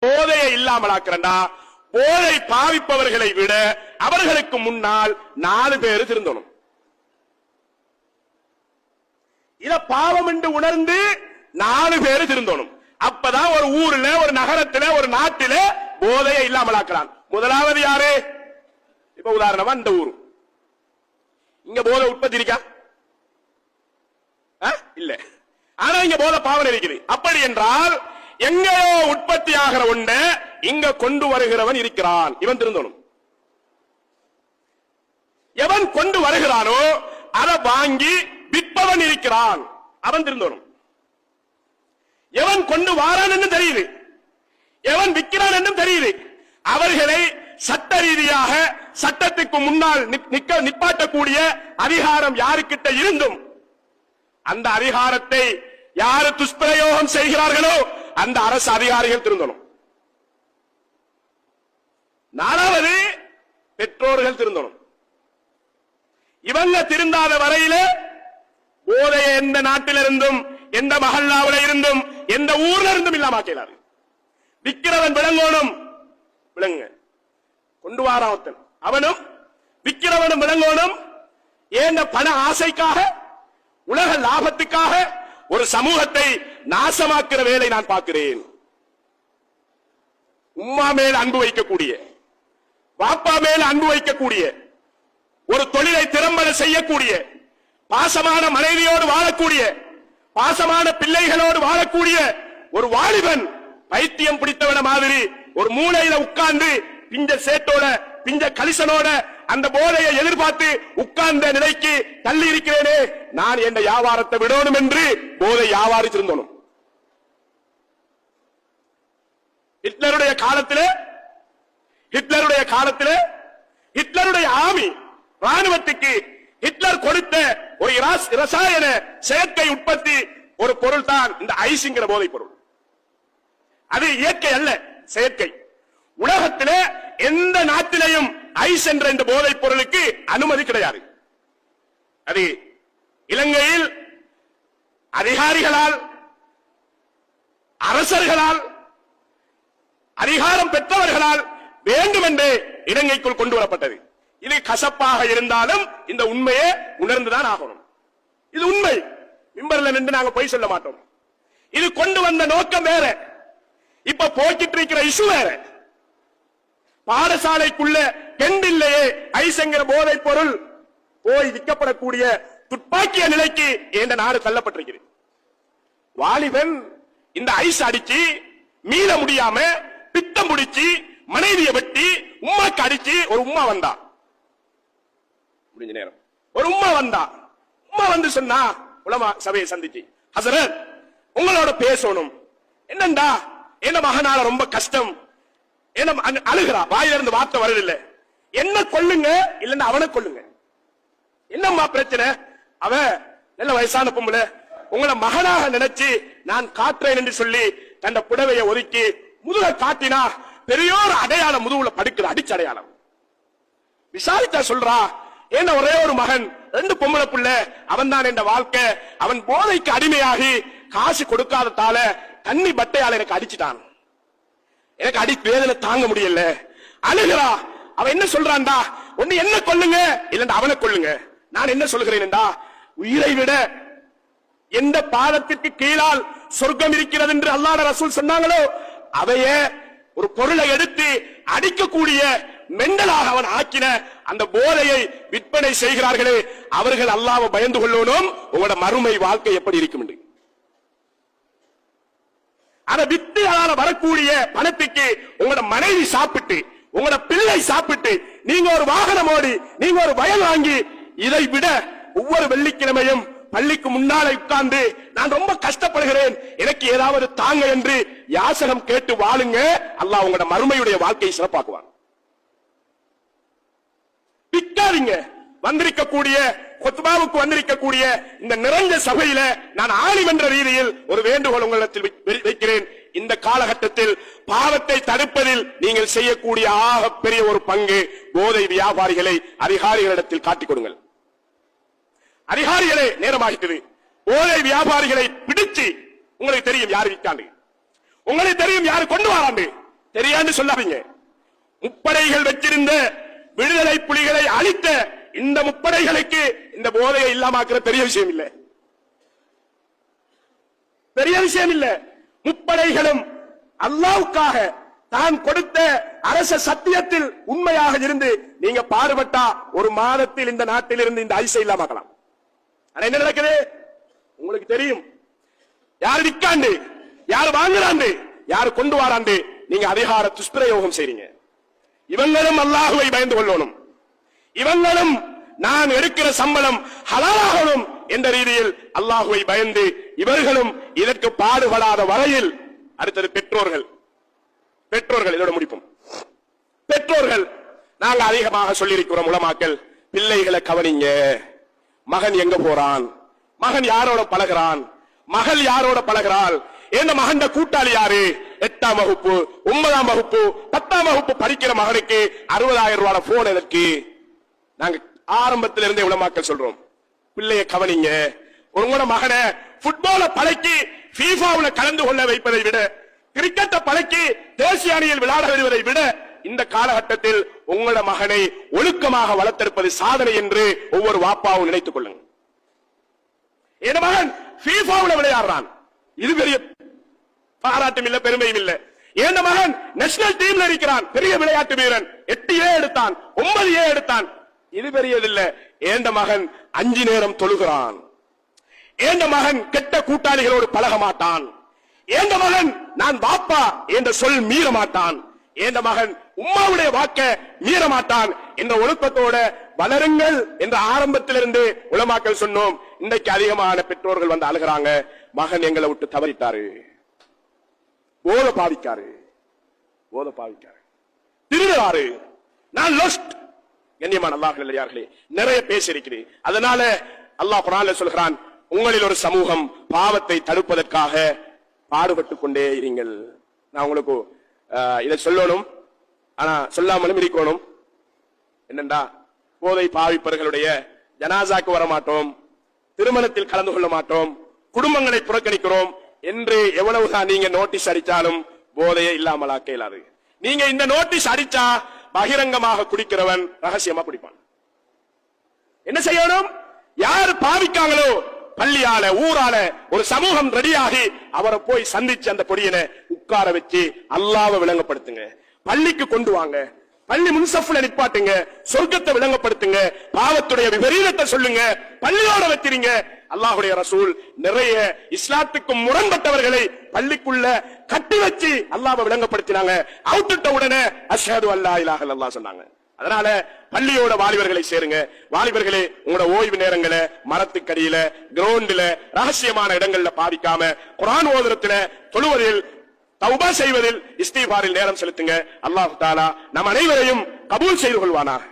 போதையை இல்லாமலாக்குறா. போதை பாவிப்பவர்களை விட அவர்களுக்கு முன்னால் 4 பேர் திருந்தணும். இத பாவம் என்று உணர்ந்து 4 பேர் திருந்தணும். அப்பதான் ஒரு ஊர்ல, ஒரு நகரத்துல, ஒரு நாட்டில போதையை இல்லாமலாக்குறான். முதலாவது யாரு? இப்ப உதாரணமா இந்த ஊர், இங்க போதை உற்பத்தி இருக்கா? இல்ல. ஆனா இங்க போதை பாவனை இருக்குது. அப்படி என்றால் எங்கேயோ உற்பத்தி ஆகிற ஒன்றை இங்க கொண்டு வருகிறவன் இருக்கிறான், இவன் திருந்தணும். எவன் கொண்டு வருகிறானோ அதை வாங்கி விற்பவன் இருக்கிறான், அவன் திருந்தணும். எவன் கொண்டு வாரான் என்று தெரியுது, எவன் விற்கிறான் என்றும் தெரியுது, அவர்களை சட்ட ரீதியாக சட்டத்துக்கு முன்னால் நிப்பாட்டக்கூடிய அதிகாரம் யாருக்கிட்ட இருந்தும் அந்த அதிகாரத்தை யாரு துஷ்பிரயோகம் செய்கிறார்களோ அந்த அரசு அதிகாரிகள் திருந்தணும். 4வது பெற்றோர்கள் திருந்தணும். இவங்க திருந்தாத வரையில போதைய எந்த நாட்டிலிருந்தும், எந்த மஹல்லாவில இருந்தும், எந்த ஊர்ல இருந்தும் இல்லாமக்கிறார். விக்கிறவன் விளங்கோனும், விளங்க கொண்டு வாராவத்தன் அவனும் விக்கிறவனும் விளங்கோனும். ஏன் பண ஆசைக்காக, உலக லாபத்துக்காக ஒரு சமூகத்தை நாசமாக்குற வேலை நான் பார்க்கிறேன். உம்மா மேல் அன்பு வைக்கக்கூடிய, பாப்பா மேல் அன்பு வைக்கக்கூடிய, ஒரு தொழிலை திறம்பட செய்யக்கூடிய, பாசமான மனைவியோடு வாழக்கூடிய, பாசமான பிள்ளைகளோடு வாழக்கூடிய ஒரு வாலிபன் பைத்தியம் பிடித்தவன மாதிரி ஒரு மூலையில உட்கார்ந்து பிஞ்ச சேட்டோட, பிஞ்ச கலிசனோட அந்த போதையை எதிர்பார்த்து உட்கார்ந்த நிலைக்கு தள்ளி இருக்கிறேனே, நான் என் வியாபாரத்தை விடணும் என்று போதை வியாபாரி திருந்தணும். ஹிட்லருடைய காலத்திலே ஹிட்லருடைய ஆமி ராணுவத்துக்கு ஹிட்லர் கொடுத்த ஒரு ரசாயன செயற்கை உற்பத்தி ஒரு பொருள் தான் இந்த ஐஸ்ங்கிற போதைப் பொருள். அது இயற்கை அல்ல, செயற்கை. உலகத்திலே எந்த நாட்டிலையும் ஐஸ் என்ற இந்த போதைப் பொருளுக்கு அனுமதி கிடையாது. அது இலங்கையில் அதிகாரிகளால், அரசர்களால், அதிகாரம் பெற்றவர்களால் வேண்டுமென்றே இலங்கைக்குள் கொண்டு வரப்பட்டது. இது கசப்பாக இருந்தாலும் இந்த உண்மையை உணர்ந்துதான் ஆகணும். இது உண்மை. மிம்பர்ல நின்று நாங்க போய் சொல்ல மாட்டோம். இது கொண்டு வந்த நோக்கம் வேற, இப்ப போக்கிட்டு இருக்கிற இஷ்யூ வேற. பாடசாலைக்குள்ள கெண்டில்லையே ஐசங்கிற போதைப் பொருள் போய் விற்கப்படக்கூடிய துப்பாக்கிய நிலைக்கு இந்த நாடு தள்ளப்பட்டிருக்கிறது. வாலிபன் இந்த ஐஸ் அடிச்சு மீள முடியாம பித்தம் முடிச்சு மனைவியை வெட்டி உம்மாக்கு அடிச்சு ஒரு உம்மா வந்தா, முடிஞ்ச நேரம் ஒரு உம்மா வந்தா. உம்மா வந்து சொன்னா உலமா சபையை சந்திச்சு, ஹசரத் உங்களோட பேசணும், என்னண்டா என்ன மகனால ரொம்ப கஷ்டம், என்ன அழுகிறா, வாயிலிருந்து வார்த்தை வரதில்லை, என்ன கொள்ளுங்க இல்லன்னா அவனை கொள்ளுங்க, என்னம்மா பிரச்சனை? அவ நல்ல வயசான பொம்பளை, உங்களை மகனாக நினைச்சு நான் காட்டுறேன் என்று சொல்லி தன் புடவையை ஒதுக்கி முதுக காட்டினா பெரியோர் அடையாளம் முதுகுல படுக்கிற அடிச்ச அடையாளம். விசாரித்தா சொல்றா, என்ன ஒரே ஒரு மகன், 2 பொம்பளை புள்ள, அவன் தான் என் வாழ்க்கை, அவன் போதைக்கு அடிமையாகி காசு கொடுக்காததால தண்ணி பட்டையால எனக்கு அடிச்சுட்டான், எனக்கு அடி வேதனை தாங்க முடியல, அழுகிறா. அவன் என்ன சொல்றான்டா, ஒண்ணு என்ன கொள்ளுங்க இல்லன்னா அவனை கொள்ளுங்க. நான் என்ன சொல்கிறேன்டா, உயிரை விட எந்த பாதத்திற்கு கீழால் சொர்க்கம் இருக்கிறது என்று அல்லாஹ் ரசூல் சொன்னாங்களோ அவையே ஒரு பொருளை எடுத்து அடிக்கக்கூடிய மெண்டலாக அவன் ஆக்கின அந்த போதையை விற்பனை செய்கிறார்களே, அவர்கள் அல்லாஹ்வை பயந்து கொள்ளணும். உங்களோட மறுமை வாழ்க்கை எப்படி இருக்கும் என்று அதை வித்து அதால வரக்கூடிய பணத்துக்கு உங்களோட மனைவி சாப்பிட்டு, உங்களோட பிள்ளை சாப்பிட்டு, நீங்க ஒரு வாகனம் ஓடி, நீங்க ஒரு வயல் வாங்கி, இதை விட ஒவ்வொரு வெள்ளிக்கிழமையும் பள்ளிக்கு முன்னாலே உட்கார்ந்து நான் ரொம்ப கஷ்டப்படுகிறேன், எனக்கு ஏதாவது தாங்க என்று யாசகம் கேட்டு வாழுங்க. அல்லாஹ் உங்களோட மறுமையுடைய வாழ்க்கையை சிறப்பாக்குவான். விற்காதீங்க. வந்திருக்கக்கூடிய குத்பாவுக்கு வந்திருக்கக்கூடிய இந்த நிறைந்த சபையில நான் ஆலிம் என்ற ரீதியில் ஒரு வேண்டுகோள் உங்களிடத்தில் வைக்கிறேன். இந்த காலகட்டத்தில் பாவத்தை தடுப்பதில் நீங்கள் செய்யக்கூடிய ஆக பெரிய ஒரு பங்கு போதை வியாபாரிகளை அதிகாரிகளிடத்தில் காட்டிக் கொடுங்கள். அதிகாரிகளே, நேரமாகிட்டது. போதை வியாபாரிகளை பிடிச்சு, உங்களுக்கு தெரியும் யாரு விற்காண்டு, உங்களுக்கு தெரியும் யாரு கொண்டு வராண்டு, தெரியான்னு சொல்லாதீங்க. முப்படைகள் வச்சிருந்த விடுதலை புலிகளை அழித்த இந்த முப்படைகளுக்கு இந்த போதையை இல்லாமக்கிற பெரிய விஷயம் இல்ல, பெரிய விஷயம் இல்ல. முப்படைகளும் அல்லாஹ்வுக்காக தான் கொடுத்த அரச சத்தியத்தில் உண்மையாக இருந்து நீங்க பாடுபட்டா ஒரு மாதத்தில் இந்த நாட்டில் இருந்து இந்த ஐசை இல்லாமக்கலாம். ஆனா என்ன நடக்குது உங்களுக்கு தெரியும். யாரு விற்காண்டு, யாரு வாங்குறாண்டு, யாரு கொண்டு வராண்டு, நீங்க அதிகார துஷ்பிரயோகம் செய்றீங்க. இவங்களும் அல்லாஹ்வை பயந்து கொள்ளணும். இவங்களும் நான் எடுக்கிற சம்பளம் ஹலாலாகணும் என்ற ரீதியில் அல்லாஹ்வை பயந்து இவர்களும் இதற்கு பாடுபடாத வரையில். அடுத்தது பெற்றோர்கள். பெற்றோர்கள் இதோட முடிப்போம். பெற்றோர்கள் நாங்க அதிகமாக சொல்லியிருக்கிறோம். உலமாக்கள் பிள்ளைகளை கவனிங்க. மகன் எங்க போறான், மகன் யாரோட பழகிறான், மகள் யாரோட பழகிறாள், எந்த மகன் கூட்டாளி யாரு, 8ஆம் வகுப்பு 9ஆம் வகுப்பு 10ஆம் வகுப்பு படிக்கிற மகனுக்கு 60,000 ரூபாய் போன் எதற்கு? நாங்க ஆரம்பத்தில் இருந்தே உலமாக்கள் சொல்றோம், பிள்ளைய கவனிங்க. உங்களோட மகனை புட்பால பழக்கி ஃபீஃபாவுல கலந்து கொள்ள வைப்பதை விட, கிரிக்கெட்டை பழக்கி தேசிய அணியில் விளையாட வருவதை விட இந்த காலகட்டத்தில் உங்களோட மகனை ஒழுக்கமாக வளர்த்தெடுப்பது சாதனை என்று ஒவ்வொரு வாப்பாவும் நினைத்துக் கொள்ளுங்க. என் மகன் ஃபீஃபாவுல விளையாடுறான், இது பெரிய பாராட்டும் இல்ல, பெருமையும் இல்ல. என் மகன் நேஷனல் டீம்ல இருக்கிறான், பெரிய விளையாட்டு வீரன், 8A எடுத்தான், 9A எடுத்தான், இது பெரியதில்ல. என் மகன் 5 நேரம் தொழுகிறான், என் மகன் கெட்ட கூட்டாளிகளோடு பழக மாட்டான், என் மகன் நான் பாப்பா என்ற சொல் மீற மாட்டான், என் மகன் உம்மாவுடைய வாக்க மீற மாட்டான் என்ற ஒழுக்கத்தோட வளருங்கள் என்ற ஆரம்பத்திலிருந்து உலமாக்கள் சொன்னோம். இன்றைக்கு அதிகமான பெற்றோர்கள் வந்து அழுகிறாங்க, மகன் எங்களை விட்டு தவறிட்டாரு, போத பாவிக்காரு, போத பாவிக்காரு, திருடுறாரு, நான் லொஸ்ட். கண்ணியமான அல்லாஹ் நல்லடியார்களே, நிறைய பேசியிருக்கிறேன். அதனால அல்லாஹ் குர்ஆன்ல சொல்கிறான், உங்களில் ஒரு சமூகம் பாவத்தை தடுப்பதற்காக பாடுபட்டுக் கொண்டே இருங்கள். நான் உங்களுக்கு இதை சொல்லணும், ஆனா சொல்லாமலும் இருக்கணும். என்னண்டா, போதை பாவிப்பவர்களுடைய ஜனாசாக்கு வர மாட்டோம், திருமணத்தில் கலந்து கொள்ள மாட்டோம், குடும்பங்களை புறக்கணிக்கிறோம் என்று எவ்வளவுதான் நீங்க நோட்டீஸ் அடிச்சாலும் போதையை இல்லாமலாக்க இயலாது. நீங்க இந்த நோட்டீஸ் அடிச்சா பகிரங்கமாக குடிக்கிறவன் ரகசியமா குடிப்பான். என்ன செய்யணும்? யாரு பாவிக்காங்களோ பள்ளியால ஊரால ஒரு சமூகம் ரெடியாகி அவரை போய் சந்திச்சு அந்த பொடியனை உட்கார வச்சு அல்லாஹ்வை விளங்கப்படுத்துங்க, பள்ளிக்கு கொண்டு வாங்க, பள்ளி முன்சஃப்ல நிப்பாட்டுங்க, சொர்க்கத்தை விளங்கப்படுத்துங்க, பாவத்துடைய விபரீதத்தை சொல்லுங்க, பள்ளியோட வச்சிருங்க. அல்லாஹ்வுடைய ரசூல் நிறைய இஸ்லாத்துக்கு முரண்பட்டவர்களை பள்ளிக்குள்ள கட்டி வச்சு அல்லாஹ்வை விளங்கப்படுத்தினாங்க. அவுட்டுட்ட உடனே அஷ்ஹது அல்லா இலாஹ இல்லல்லாஹ் சொன்னாங்க. அதனால பள்ளியோட வாலிபர்களை சேருங்க. வாலிபர்களே, உங்களோட ஓய்வு நேரங்களை மரத்துக்கடியில, கிரவுண்ட்ல, ரகசியமான இடங்கள்ல பாதிக்காம குர்ஆன் ஓதுறதுல, தொழுவதில், தௌபா செய்வதில், இஸ்திக்பாரில் நேரம் செலுத்துங்க. அல்லாஹ் தஆலா நம் அனைவரையும் கபூல் செய்து கொள்வானாக.